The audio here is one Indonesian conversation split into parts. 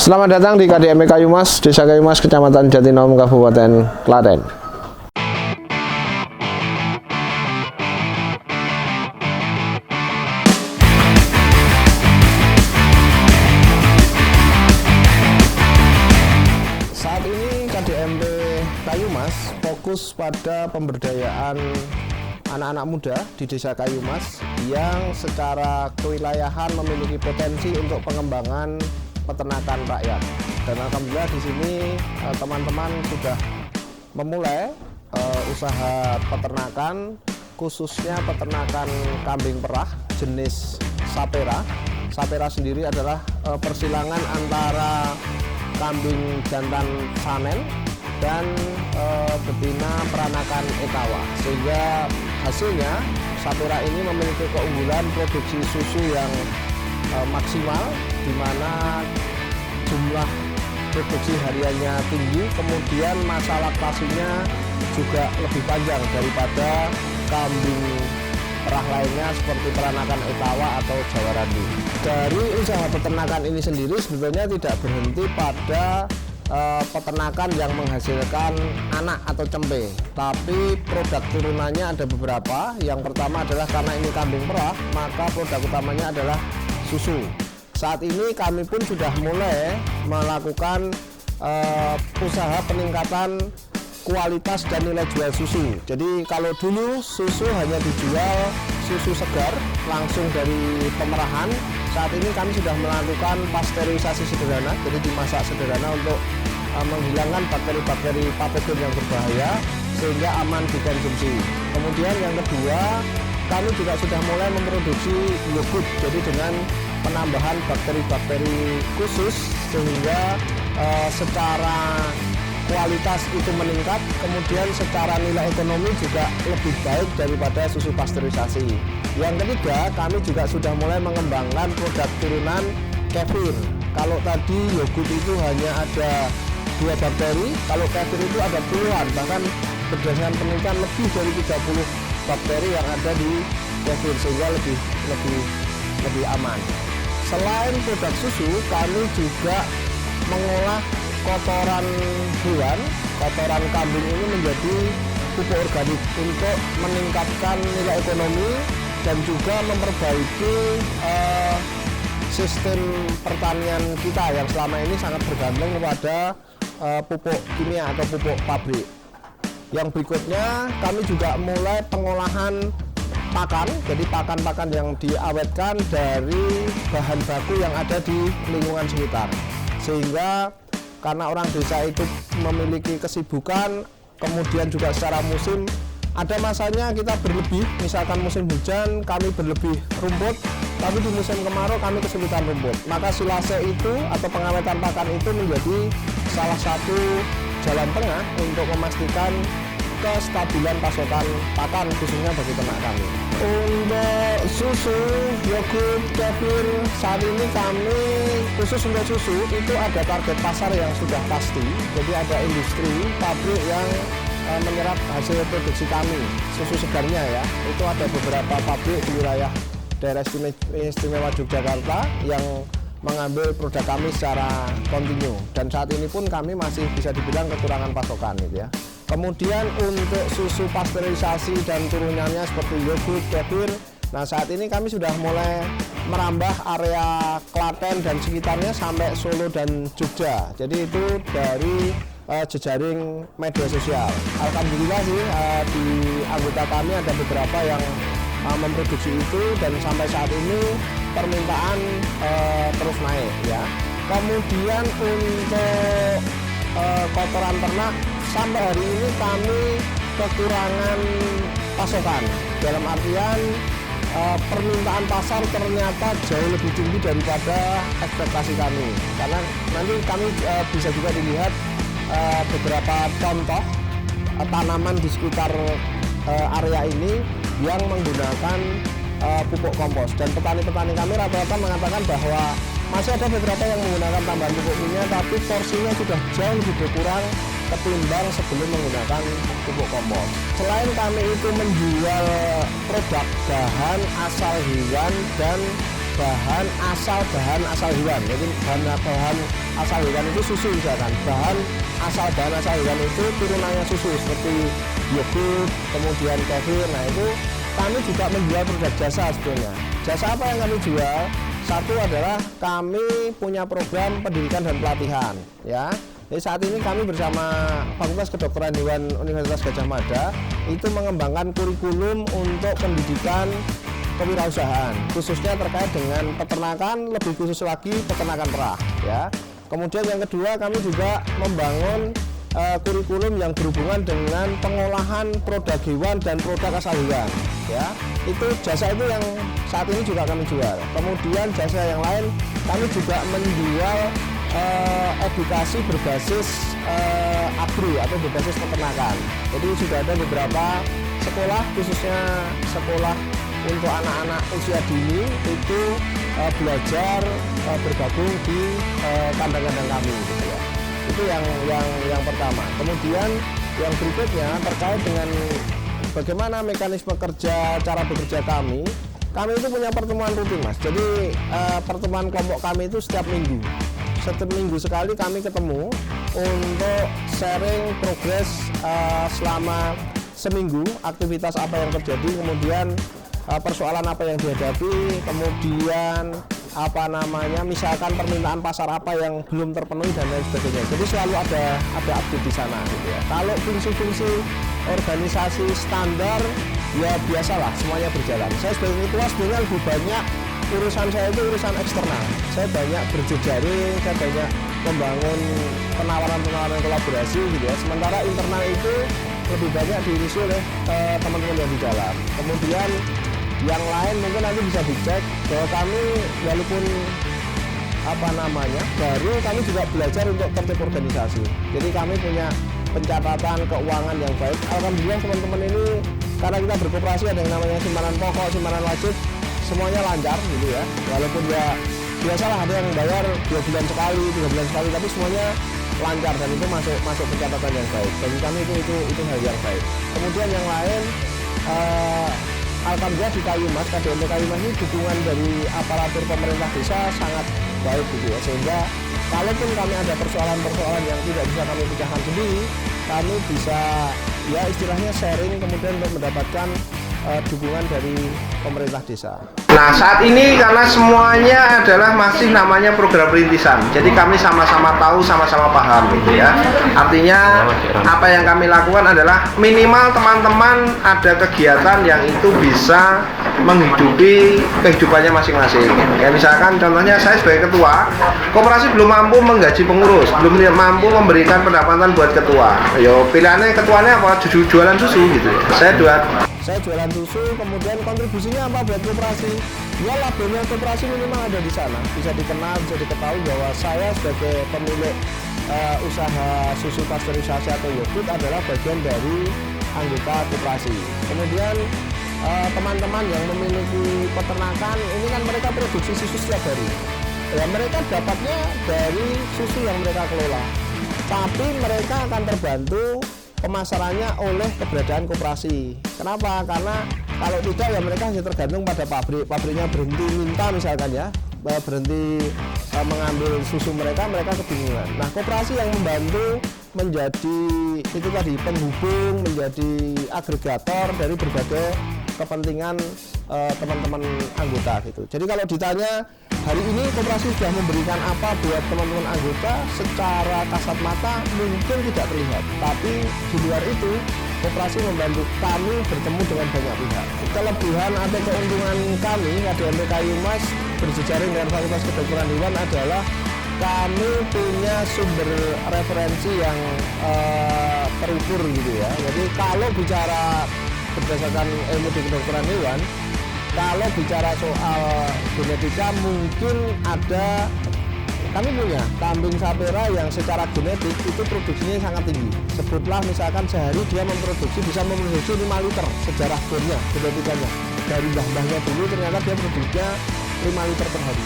Selamat datang di KDM Kayumas, Desa Kayumas, Kecamatan Jatinom, Kabupaten Klaten. Saat ini KDMP Kayumas fokus pada pemberdayaan anak-anak muda di Desa Kayumas yang secara kewilayahan memiliki potensi untuk pengembangan peternakan rakyat. Dan alhamdulillah di sini teman-teman sudah memulai usaha peternakan, khususnya peternakan kambing perah jenis Sapera. Sapera sendiri adalah persilangan antara kambing jantan Sanen dan betina peranakan Etawa, sehingga hasilnya Sapera ini memiliki keunggulan produksi susu yang maksimal, di mana jumlah produksi hariannya tinggi, kemudian masa laktasinya juga lebih panjang daripada kambing perah lainnya seperti peranakan Etawa atau Jawa Randu. Dari usaha peternakan ini sendiri sebenarnya tidak berhenti pada peternakan yang menghasilkan anak atau cempe, tapi produk turunannya ada beberapa. Yang pertama adalah karena ini kambing perah, maka produk utamanya adalah susu. Saat ini kami pun sudah mulai melakukan usaha peningkatan kualitas dan nilai jual susu. Jadi kalau dulu susu hanya dijual susu segar langsung dari pemerahan, saat ini kami sudah melakukan pasteurisasi sederhana, jadi dimasak sederhana untuk menghilangkan bakteri-bakteri patogen yang berbahaya sehingga aman dikonsumsi. Kemudian yang kedua, kami juga sudah mulai memproduksi yogurt, jadi dengan penambahan bakteri-bakteri khusus sehingga secara kualitas itu meningkat, kemudian secara nilai ekonomi juga lebih baik daripada susu pasteurisasi. Yang ketiga, kami juga sudah mulai mengembangkan produk turunan kefir. Kalau tadi yogurt itu hanya ada 2 bakteri, kalau kefir itu ada puluhan, bahkan berdasarkan penelitian lebih dari 30 bakteri yang ada di kefir, sehingga lebih aman. Selain produk susu, kami juga mengolah kotoran hewan, kotoran kambing ini menjadi pupuk organik untuk meningkatkan nilai ekonomi dan juga memperbaiki sistem pertanian kita yang selama ini sangat bergantung kepada pupuk kimia atau pupuk pabrik. Yang berikutnya, kami juga mulai pengolahan pakan, jadi pakan-pakan yang diawetkan dari bahan baku yang ada di lingkungan sekitar, sehingga karena orang desa itu memiliki kesibukan, kemudian juga secara musim ada masanya kita berlebih, misalkan musim hujan kami berlebih rumput, tapi di musim kemarau kami kesulitan rumput, maka silase itu atau pengawetan pakan itu menjadi salah satu jalan tengah untuk memastikan kestabilan pasokan pakan khususnya bagi ternak kami. Untuk susu, yogurt, kefir, saat ini kami khusus untuk susu itu ada target pasar yang sudah pasti. Jadi ada industri, pabrik yang menyerap hasil produksi kami, susu segarnya ya. Itu ada beberapa pabrik di wilayah daerah istimewa Yogyakarta yang mengambil produk kami secara kontinu, dan saat ini pun kami masih bisa dibilang kekurangan pasokan gitu ya. Kemudian untuk susu pasteurisasi dan turunannya seperti yogurt, kefir, nah saat ini kami sudah mulai merambah area Klaten dan sekitarnya sampai Solo dan Jogja. Jadi itu dari jejaring media sosial. Alhamdulillah sih di anggota kami ada beberapa yang memproduksi itu, dan sampai saat ini permintaan terus naik ya. Kemudian untuk kotoran ternak, sampai hari ini kami kekurangan pasokan, dalam artian permintaan pasar ternyata jauh lebih tinggi daripada ekspektasi kami, karena nanti kami bisa juga dilihat beberapa contoh tanaman di sekitar area ini yang menggunakan pupuk kompos, dan petani-petani kami rata-rata mengatakan bahwa masih ada beberapa yang menggunakan tambahan pupuk kimia, tapi porsinya sudah jauh lebih berkurang ketimbang sebelum menggunakan pupuk kompos. Selain kami itu menjual produk bahan asal hewan dan bahan asal hewan. Jadi bahan asal hewan itu susu misalkan. Bahan asal hewan itu turunannya susu seperti yogurt, kemudian kefir. Nah itu kami juga menjual produk jasa sebetulnya. Jasa apa yang kami jual? Satu adalah kami punya program pendidikan dan pelatihan, ya. Jadi saat ini kami bersama Fakultas Kedokteran Hewan Universitas Gadjah Mada itu mengembangkan kurikulum untuk pendidikan kewirausahaan, khususnya terkait dengan peternakan, lebih khusus lagi peternakan perah, ya. Kemudian yang kedua, kami juga membangun kurikulum yang berhubungan dengan pengolahan produk hewan dan produk asal hewan, ya. Itu jasa itu yang saat ini juga kami jual. Kemudian jasa yang lain, kami juga menjual edukasi berbasis agri atau berbasis peternakan. Jadi sudah ada beberapa sekolah, khususnya sekolah untuk anak-anak usia dini itu belajar bergabung di kandang-kandang kami, gitu ya. Itu yang pertama. Kemudian yang berikutnya terkait dengan bagaimana mekanisme kerja, cara bekerja kami. Kami itu punya pertemuan rutin, Mas. Jadi pertemuan kelompok kami itu setiap minggu. Setiap minggu sekali kami ketemu untuk sharing progres selama seminggu, aktivitas apa yang terjadi, kemudian persoalan apa yang dihadapi, kemudian misalkan permintaan pasar apa yang belum terpenuhi dan lain sebagainya. Jadi selalu ada update di sana, gitu ya. Kalau fungsi-fungsi organisasi standar ya biasalah, semuanya berjalan. Saya sebagai ketua sebenarnya lebih banyak urusan saya itu urusan eksternal. Saya banyak berjejaring, saya banyak membangun penawaran kolaborasi, gitu ya. Sementara internal itu lebih banyak diurus oleh teman-teman yang di dalam. Kemudian yang lain mungkin nanti bisa dicek bahwa kami walaupun baru, kami juga belajar untuk tertib organisasi. Jadi kami punya pencatatan keuangan yang baik. Alhamdulillah teman-teman ini, karena kita berkoperasi ada yang namanya simpanan pokok, simpanan wajib, semuanya lancar, gitu ya. Walaupun ya biasalah ada yang bayar 2 bulan sekali, 3 bulan sekali, tapi semuanya lancar dan itu masuk pencatatan yang baik. Bagi kami itu hal yang baik. Kemudian yang lain, alhamdulillah di Kayumas, KDMP Kayumas ini dukungan dari aparatur pemerintah desa sangat baik, gitu ya. Sehingga kalaupun kami ada persoalan-persoalan yang tidak bisa kami pecahkan sendiri, kami bisa ya istilahnya sharing kemudian untuk mendapatkan dukungan dari pemerintah desa. Nah saat ini karena semuanya adalah masih namanya program perintisan, jadi kami sama-sama tahu, sama-sama paham, gitu ya. Artinya apa yang kami lakukan adalah minimal teman-teman ada kegiatan yang itu bisa menghidupi kehidupannya masing-masing. Kayak misalkan contohnya saya sebagai ketua, koperasi belum mampu menggaji pengurus, belum mampu memberikan pendapatan buat ketua. Yo pilihannya ketuanya apa? Jualan susu, gitu ya. Saya jualan susu, kemudian kontribusinya apa buat koperasi? Ya labelnya koperasi minimal ada di sana, bisa dikenal, bisa diketahui bahwa saya sebagai pemilik usaha susu pasteurisasi atau yogurt adalah bagian dari anggota koperasi. Kemudian teman-teman yang memiliki peternakan ini kan mereka produksi susu setiap hari. Ya mereka dapatnya dari susu yang mereka kelola, tapi mereka akan terbantu pemasarannya oleh keberadaan koperasi. Kenapa? Karena kalau tidak ya mereka hanya tergantung pada pabriknya berhenti minta misalkan ya, berhenti mengambil susu mereka kebingungan. Nah koperasi yang membantu menjadi itu tadi penghubung, menjadi agregator dari berbagai kepentingan teman-teman anggota, gitu. Jadi kalau ditanya hari ini koperasi sudah memberikan apa buat teman-teman anggota, secara kasat mata mungkin tidak terlihat, tapi di luar itu koperasi membantu kami bertemu dengan banyak pihak. Kelebihan atau keuntungan kami KDMP Kayumas berjejaring dengan Fakultas Kedokteran Hewan adalah kami punya sumber referensi yang terukur, gitu ya. Jadi kalau bicara berdasarkan ilmu di kedokteran hewan, kalau bicara soal genetika mungkin ada, kami punya kambing sapera yang secara genetik itu produksinya sangat tinggi. Sebutlah misalkan sehari dia bisa memproduksi 5 liter sejarah genetikanya. Dari mbah-mbahnya dulu ternyata dia produksinya 5 liter per hari.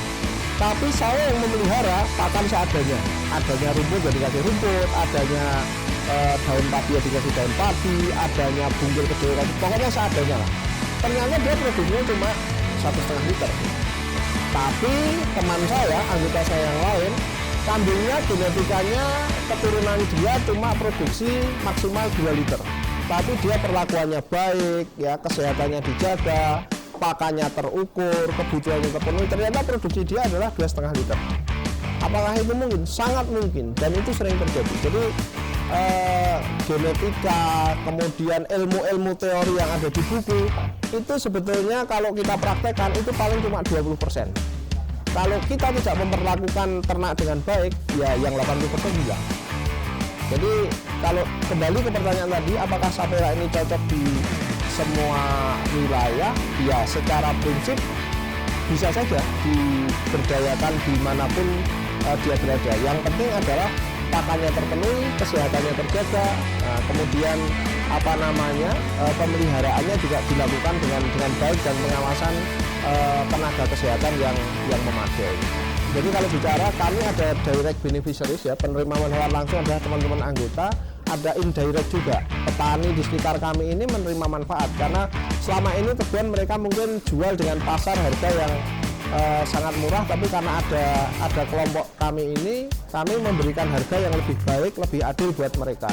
Tapi saya yang memelihara pakan seadanya. Adanya rumput jadi dikasih rumput, adanya daun padi ya dikasih daun padi, adanya bungkil kecil, pokoknya seadanya lah. Ternyata dia produksinya cuma 1,5 liter. Tapi teman saya, anggota saya yang lain, kambingnya genetikanya keturunan dia cuma produksi maksimal 2 liter. Tapi dia perlakuannya baik, ya kesehatannya dijaga, pakannya terukur, kebutuhannya terpenuhi. Ternyata produksi dia adalah 2,5 liter. Apakah itu mungkin? Sangat mungkin, dan itu sering terjadi. Jadi genetika, kemudian ilmu-ilmu teori yang ada di buku itu sebetulnya kalau kita praktekkan itu paling cuma 20%. Kalau kita tidak memperlakukan ternak dengan baik, ya yang 80% hilang. Jadi kalau kembali ke pertanyaan tadi, apakah sapera ini cocok di semua wilayah? Ya secara prinsip bisa saja diberdayakan dimanapun dia berada. Yang penting adalah pakannya terpenuhi, kesehatannya terjaga, kemudian pemeliharaannya juga dilakukan dengan baik dan pengawasan tenaga kesehatan yang memadai. Jadi kalau bicara, kami ada direct beneficiaries, ya, penerima manfaat langsung adalah teman-teman anggota. Ada indirect juga, petani di sekitar kami ini menerima manfaat karena selama ini tebuan mereka mungkin jual dengan pasar harga yang sangat murah, tapi karena ada kelompok kami ini, kami memberikan harga yang lebih baik, lebih adil buat mereka.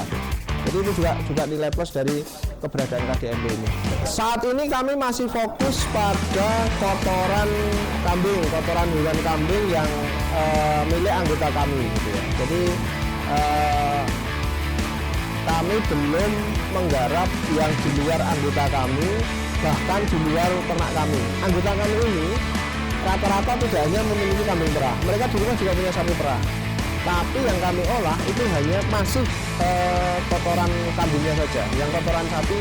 Jadi itu juga nilai plus dari keberadaan KDMB ini. Saat ini kami masih fokus pada kotoran kambing, kotoran hewan kambing yang milik anggota kami, gitu ya. Jadi kami belum menggarap yang di luar anggota kami, bahkan di luar ternak kami. Anggota kami ini rata-rata tidak hanya memiliki kambing perah, mereka di rumah juga punya sapi perah. Tapi yang kami olah itu hanya masih kotoran kambingnya saja. Yang kotoran sapi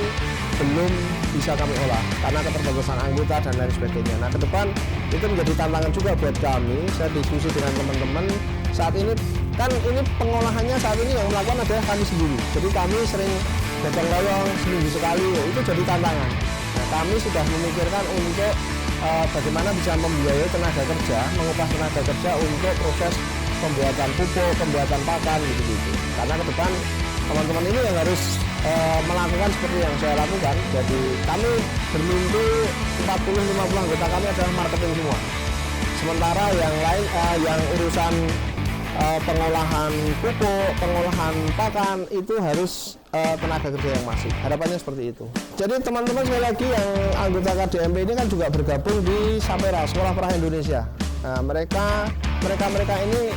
belum bisa kami olah karena keterbatasan anggota dan lain sebagainya. Nah, ke depan itu menjadi tantangan juga buat kami. Saya diskusi dengan teman-teman. Saat ini kan ini pengolahannya saat ini yang melakukan adalah kami sendiri. Jadi kami sering gotong royong seminggu sekali, itu jadi tantangan. Nah, kami sudah memikirkan untuk bagaimana bisa membiayai tenaga kerja, mengupah tenaga kerja untuk proses pembuatan pupuk, pembuatan pakan, gitu-gitu. Karena ke depan teman-teman ini yang harus melakukan seperti yang saya lakukan. Jadi kami bermimpi 40-50 anggota kami adalah marketing semua. Sementara yang lain yang urusan pengolahan pupuk, pengolahan pakan itu harus tenaga kerja yang masih. Harapannya seperti itu. Jadi teman-teman sekali lagi yang anggota KDMB ini kan juga bergabung di Sapera, Sekolah Perah Indonesia. Nah, mereka ini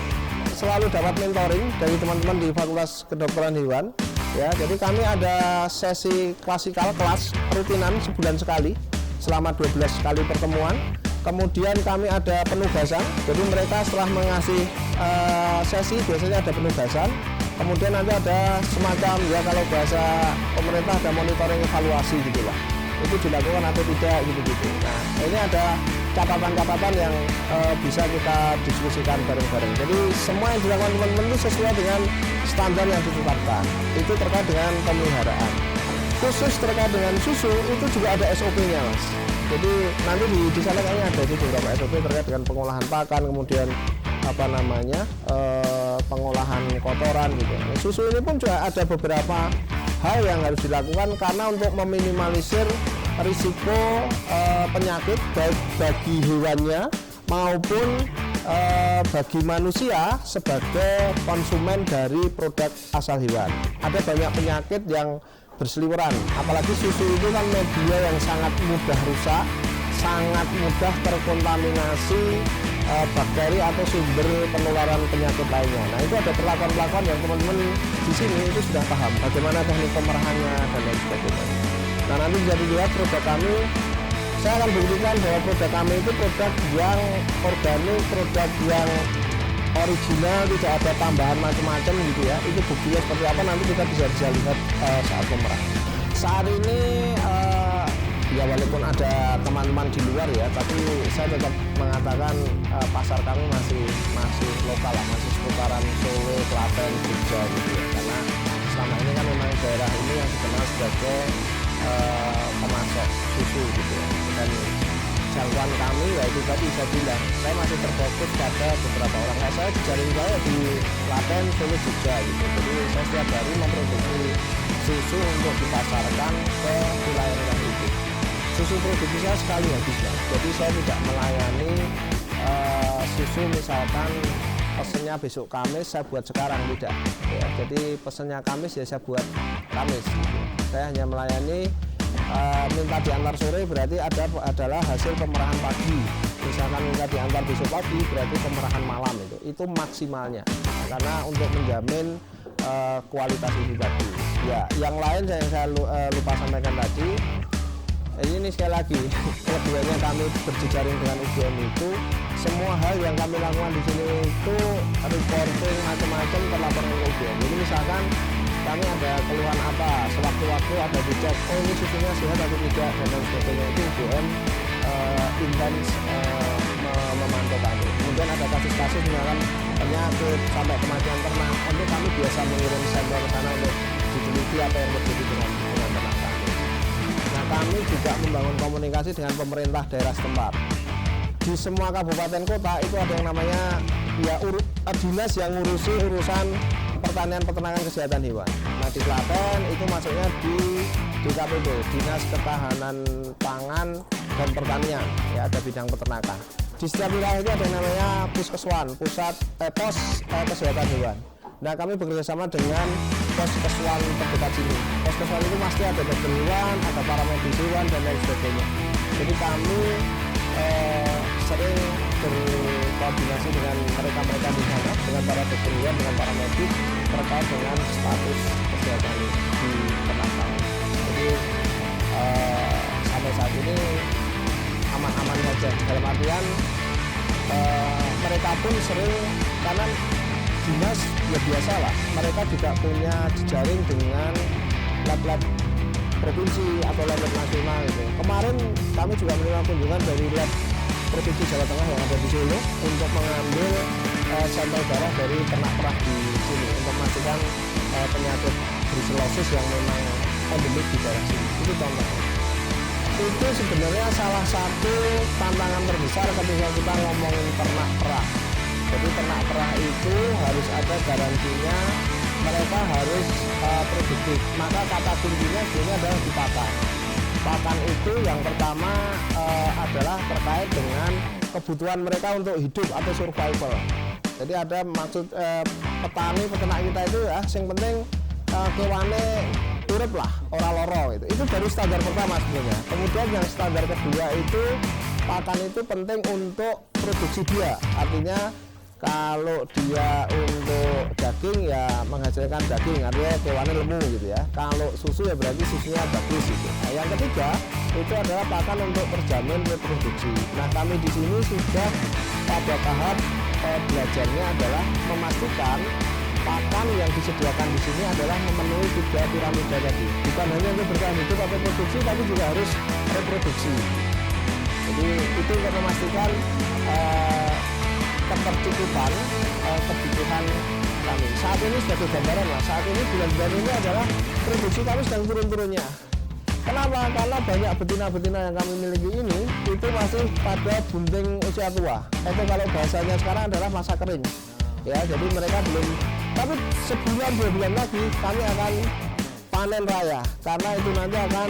selalu dapat mentoring dari teman-teman di Fakultas Kedokteran Hewan. Ya, jadi kami ada sesi klasikal kelas rutinan sebulan sekali selama 12 kali pertemuan. Kemudian kami ada penugasan, jadi mereka setelah mengasih sesi biasanya ada penugasan. Kemudian nanti ada semacam, ya kalau bahasa pemerintah ada monitoring evaluasi gitulah. Itu dilakukan atau tidak gitu-gitu. Nah, ini ada catatan-catatan yang bisa kita diskusikan bareng-bareng. Jadi semua yang dilakukan teman-teman itu sesuai dengan standar yang ditetapkan. Itu terkait dengan pemeliharaan. Khusus terkait dengan susu itu juga ada SOP-nya, Mas. Jadi nanti di sana kayaknya ada itu beberapa SOP terkait dengan pengolahan pakan, kemudian pengolahan kotoran gitu. Nah, susu ini pun juga ada beberapa hal yang harus dilakukan karena untuk meminimalisir risiko penyakit baik bagi hewannya maupun bagi manusia sebagai konsumen dari produk asal hewan. Ada banyak penyakit yang berseliweran, apalagi susu itu kan media yang sangat mudah rusak, sangat mudah terkontaminasi bakteri atau sumber penularan penyakit lainnya. Nah, itu ada perlakuan-perlakuan yang teman-teman di sini itu sudah paham bagaimana teknik pemerahannya dan lain sebagainya. Nah, nanti bisa dilihat produk kami. Saya akan buktikan bahwa produk kami itu produk yang organik, produk yang original, tidak ada tambahan macam-macam gitu ya. Itu buktinya seperti apa nanti kita bisa lihat saat pemerahan. Saat ini ya walaupun ada teman-teman di luar ya, tapi saya tetap mengatakan pasar kami masih lokal lah, masih seputaran Solo, Klaten, Jogja gitu ya. Karena selama ini kan memang daerah ini yang dikenal sebagai pemasok susu gitu ya. Dan jangkauan kami ya itu tadi saya bilang, saya masih terfokus pada beberapa orang. Nah, saya jaring saya di Klaten, Solo, Jogja gitu. Jadi saya setiap hari memproduksi susu untuk dipasarkan ke wilayah itu. Susu produksi saya sekali habisnya, jadi saya tidak melayani susu misalkan pesennya besok Kamis saya buat sekarang, tidak ya. Jadi pesennya Kamis ya saya buat Kamis gitu. Saya hanya melayani minta diantar sore berarti adalah hasil pemerahan pagi. Misalkan minta diantar besok pagi berarti pemerahan malam, itu maksimalnya. Karena untuk menjamin kualitas itu tadi. Ya, yang lain yang saya lupa sampaikan tadi. Ini sekali lagi kelebihannya kami berjejaring dengan UGM itu semua hal yang kami lakukan di sini itu reporting macam-macam terlaporan ke UGM. Jadi misalkan kami ada keluhan apa, sewaktu-waktu ada dicek, oh ini susunya sehat atau tidak dan lain sebagainya, itu UGM intens memantau kami. Kemudian ada kasus-kasus misalkan penyakit sampai kematian ternak, itu kami biasa mengirim sampel ke sana untuk diteliti apa yang terjadi dengan ternak kami. Nah, kami juga membangun komunikasi dengan pemerintah daerah setempat. Di semua kabupaten kota itu ada yang namanya ya dinas yang ngurusi urusan pertanian, peternakan, kesehatan hewan. Nah, di Klaten itu masuknya di DKPP, Dinas Ketahanan Pangan dan Pertanian, ya ada bidang peternakan. Di setiap wilayah itu ada yang namanya Puskeswan, pos kesehatan hewan. Nah, kami bekerjasama dengan Puskeswan terdekat sini. Puskeswan itu pasti ada dokter hewan, ada paramedis hewan dan lain sebagainya. Jadi kami sering berkoordinasi dengan mereka di sana, dengan para dokter hewan, dengan para medis terkait dengan status kesehatan di ternak kami. Jadi sampai saat ini aman-aman saja. Dalam artian mereka pun sering, karena dinas ya biasa lah, mereka juga punya jejaring dengan lab-lab provinsi atau lab nasional gitu. Kemarin kami juga menerima kunjungan dari lab Provinsi Jawa Tengah yang ada di Solo untuk mengambil sampel darah dari ternak perah di sini untuk memastikan penyakit brucellosis yang memang endemik di daerah sini. Itu contohnya. Itu sebenarnya salah satu tantangan terbesar ketika kita ngomongin ternak perah. Jadi ternak perah itu harus ada garansinya, mereka harus produktif. Maka kata kuncinya sebenarnya adalah di pakan. Pakan itu yang pertama adalah terkait dengan kebutuhan mereka untuk hidup atau survival. Jadi ada maksud petani peternak kita itu ya, yang penting kewane urip lah, ora loro itu. Itu baru standar pertama sebenarnya. Kemudian yang standar kedua itu pakan itu penting untuk produksi dia. Artinya kalau dia untuk daging ya menghasilkan daging, artinya kewannya lemu gitu ya. Kalau susu ya berarti susunya bagus gitu. Nah, yang ketiga itu adalah pakan untuk terjamin reproduksi. Nah, kami di sini sudah pada tahap belajarnya adalah memastikan pakan yang disediakan di sini adalah memenuhi 3 piramida tadi. Bukan hanya untuk bertahan hidup atau produksi, tapi juga harus reproduksi. Jadi itu untuk memastikan ketercukupan kebutuhan kami. Saat ini sebagai gambaran lah, saat ini bulan-bulan ini adalah produksi kami sedang turun-turunnya. Kenapa? Karena banyak betina-betina yang kami miliki ini itu masih pada bunting usia tua. Itu kalau bahasanya sekarang adalah masa kering. Ya, jadi mereka belum. Tapi sebulan 2 bulan lagi kami akan panen raya, karena itu nanti akan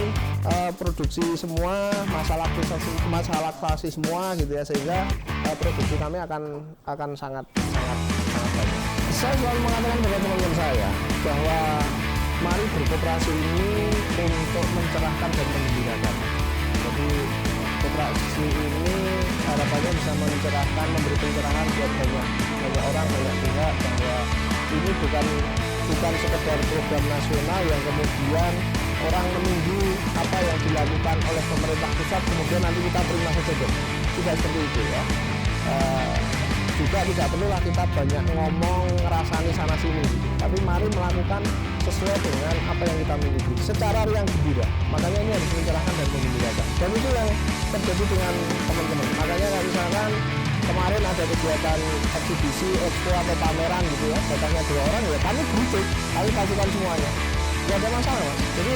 produksi semua, masalah laktasi semua gitu ya, sehingga produksi kami akan sangat banyak. Saya selalu mengatakan kepada teman-teman saya bahwa mari berkooperasi ini untuk mencerahkan dan menggembirakan. Jadi kooperasi ini harapannya bisa mencerahkan, memberi pencerahan buat banyak orang, banyak pihak, bahwa ini bukan sekedar program nasional yang kemudian orang menunggu apa yang dilakukan oleh pemerintah pusat kemudian nanti kita terima saja. Tidak seperti itu ya. Juga tidak perlulah kita banyak ngomong ngerasani sana sini gitu. Tapi mari melakukan sesuai dengan apa yang kita miliki secara yang gembira. Makanya ini harus mencerahkan dan menggembirakan. Dan itu yang terjadi dengan teman-teman. Makanya kalau misalkan kemarin ada kegiatan eksibisi, expo atau pameran gitu ya, datangnya 2 orang ya kami butuh, kami pastikan semuanya. Tidak ada masalah Mas. Jadi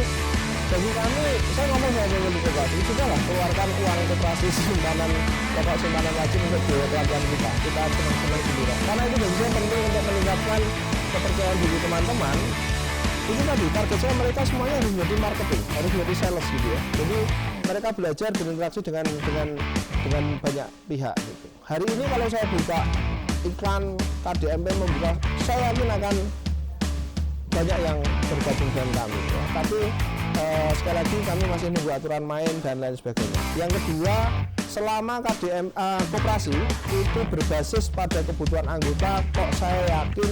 bagi kami, saya ngomong sama dengan koperasi, sudah lah keluarkan uang koperasi simpanan, pokok simpanan wajib untuk biaya pelatihan kita. Kita senang-senang gembira. Karena itu bagi saya penting untuk meningkatkan kepercayaan diri teman-teman. Itu tadi target saya mereka semuanya harus menjadi marketing, harus menjadi sales gitu ya. Jadi mereka belajar berinteraksi dengan banyak pihak gitu. Hari ini kalau saya buka iklan KDMP membuka, saya yakin akan banyak yang bergabung dengan kami ya. Tapi sekali lagi kami masih nunggu aturan main dan lain sebagainya. Yang kedua, selama koperasi itu berbasis pada kebutuhan anggota, kok saya yakin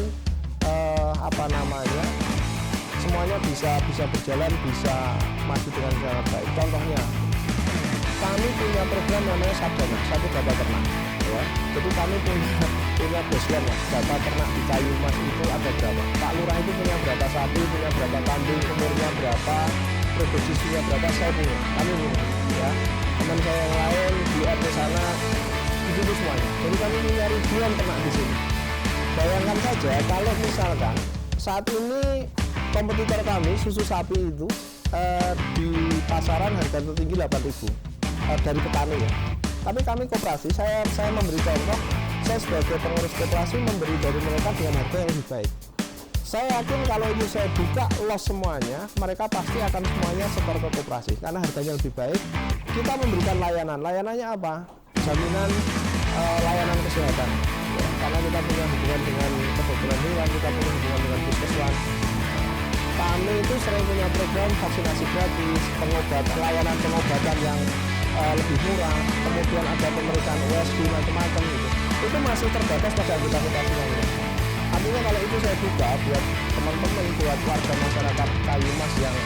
semuanya bisa berjalan, bisa maju dengan sangat baik. Contohnya, kami punya program namanya Sabdana, satu data ternak ya. Jadi kami punya baseline ya, data ternak di Kayumas itu ada berapa, Pak Lurah itu punya berapa sapi, punya berapa kambing, umurnya berapa, produksinya berapa, saya punya, kami punya ya. Teman saya yang lain di RT sana itu semuanya. Jadi kami punya ribuan ternak di sini. Bayangkan saja kalau misalkan saat ini kompetitor kami susu sapi itu di pasaran harga tertinggi 8.000 dari petani ya. Tapi kami koperasi, saya memberi contoh, saya sebagai pengurus koperasi memberi dari mereka dengan harga yang lebih baik. Saya yakin kalau itu saya buka los semuanya, mereka pasti akan semuanya setor ke koperasi karena harganya lebih baik. Kita memberikan layanannya apa? Jaminan layanan kesehatan ya, karena kita punya hubungan dengan kedokteran hewan, kita punya hubungan dengan puskesmas. Kami itu sering punya program vaksinasi gratis, layanan pengobatan yang lebih murah, kemudian ada pemeriksaan USG macam-macam gitu. Itu masih terbatas pada anggota kita semuanya. Artinya kalau itu saya buka buat teman-teman, buat warga masyarakat Kayumas yang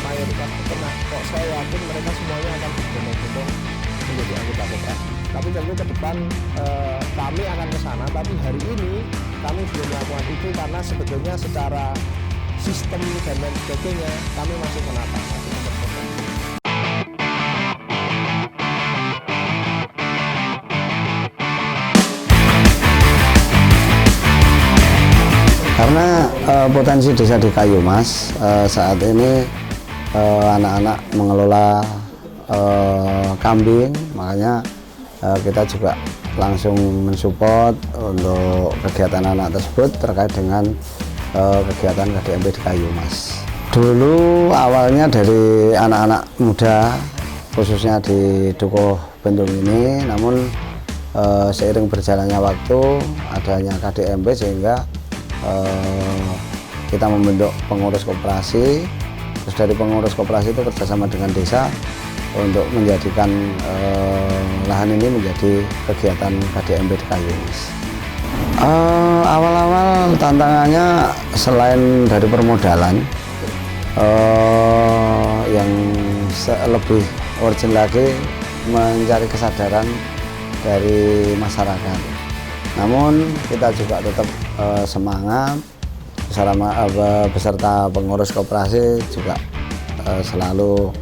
mayoritas peternak, kok saya yakin mereka semuanya akan berbondong-bondong menjadi anggota koperasi. Tapi tentu ke depan kami akan ke sana, tapi hari ini kami belum melakukan itu karena sebetulnya secara sistem dan lain sebagainya kami masih menata, masih mempersiapkan. Karena potensi desa di Kayumas saat ini anak-anak mengelola kambing, makanya kita juga langsung mensupport untuk kegiatan anak tersebut terkait dengan kegiatan KDMP di Kayumas. Dulu awalnya dari anak-anak muda khususnya di Dukuh Bentung ini, namun seiring berjalannya waktu, adanya KDMP sehingga kita membentuk pengurus koperasi. Terus dari pengurus koperasi itu kerjasama dengan desa untuk menjadikan lahan ini menjadi kegiatan KDMP di Kayumas. Awal-awal tantangannya selain dari permodalan, yang lebih urgent lagi mencari kesadaran dari masyarakat. Namun kita juga tetap semangat beserta pengurus koperasi juga selalu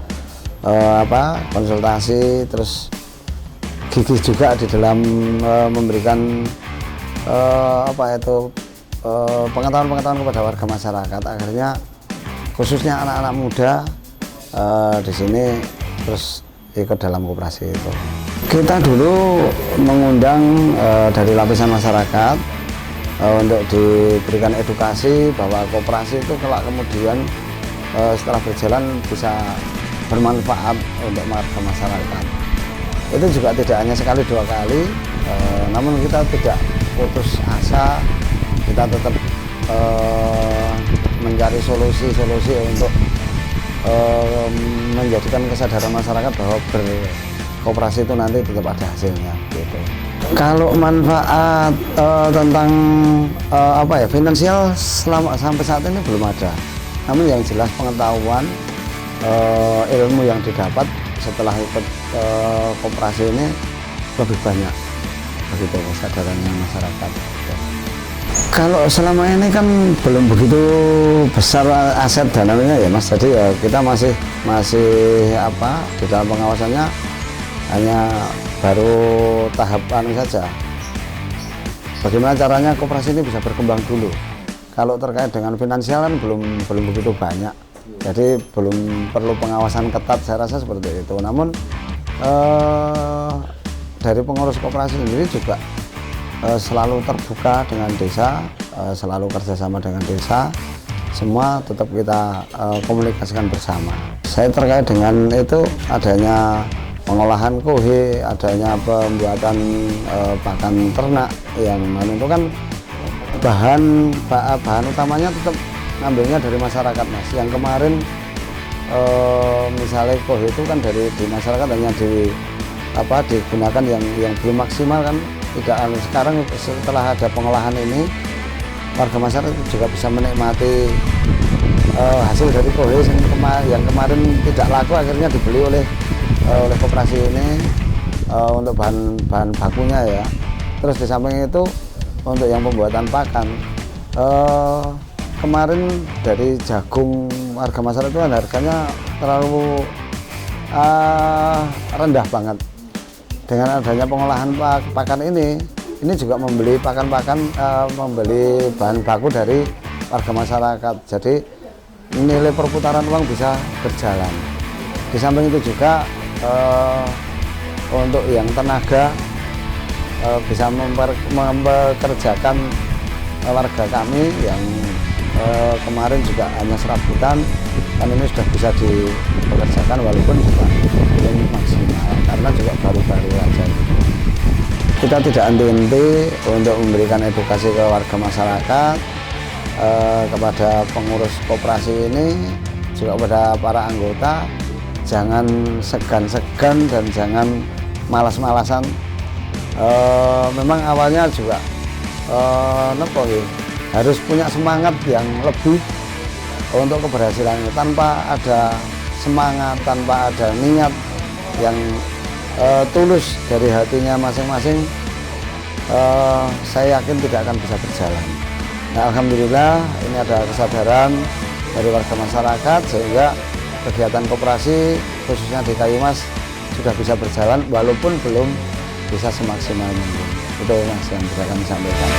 konsultasi, terus gigih juga di dalam memberikan pengetahuan kepada warga masyarakat, akhirnya khususnya anak-anak muda di sini terus ikut dalam koperasi itu. Kita dulu mengundang dari lapisan masyarakat untuk diberikan edukasi bahwa koperasi itu kelak kemudian setelah berjalan bisa bermanfaat untuk warga masyarakat. Itu juga tidak hanya sekali dua kali, namun kita tidak putus asa, kita tetap mencari solusi-solusi untuk menjadikan kesadaran masyarakat bahwa berkoperasi itu nanti tetap ada hasilnya gitu. Kalau manfaat tentang finansial sampai saat ini belum ada, namun yang jelas pengetahuan, ilmu yang didapat setelah ikut koperasi ini lebih banyak begitu kesadarannya masyarakat. Kalau selama ini kan belum begitu besar aset dananya ya Mas, jadi ya kita masih di dalam pengawasannya hanya baru tahapan saja. Bagaimana caranya koperasi ini bisa berkembang dulu? Kalau terkait dengan finansial kan belum begitu banyak, jadi belum perlu pengawasan ketat, saya rasa seperti itu. Namun dari pengurus koperasi sendiri juga selalu terbuka dengan desa, selalu kerjasama dengan desa, semua tetap kita komunikasikan bersama. saya terkait dengan itu adanya pengolahan kohe, adanya pembuatan pakan ternak yang itu kan bahan utamanya tetap ngambilnya dari masyarakat Mas. Yang kemarin misalnya kohe itu kan dari di masyarakat hanya digunakan yang belum maksimal kan. Tidak, sekarang setelah ada pengolahan ini warga masyarakat juga bisa menikmati hasil dari kohe yang kemarin tidak laku akhirnya dibeli oleh koperasi ini untuk bahan bakunya ya. Terus di samping itu untuk yang pembuatan pakan kemarin dari jagung warga masyarakat itu kan harganya terlalu rendah banget. Dengan adanya pengolahan pakan ini juga membeli membeli bahan baku dari warga masyarakat. Jadi nilai perputaran uang bisa berjalan. Di samping itu juga untuk yang tenaga bisa mempekerjakan warga kami yang kemarin juga hanya serabutan, kan ini sudah bisa dipekerjakan walaupun juga belum maksimal karena juga baru-baru aja. Kita tidak henti-henti untuk memberikan edukasi ke warga masyarakat, kepada pengurus koperasi ini, juga kepada para anggota, jangan segan-segan dan jangan malas-malasan. Memang awalnya juga harus punya semangat yang lebih untuk keberhasilan. Tanpa ada semangat, tanpa ada niat yang tulus dari hatinya masing-masing, saya yakin tidak akan bisa berjalan. Nah, alhamdulillah ini ada kesadaran dari warga masyarakat sehingga kegiatan koperasi khususnya di Kayumas sudah bisa berjalan walaupun belum bisa semaksimal mungkin. Itu Mas yang bisa kami sampaikan.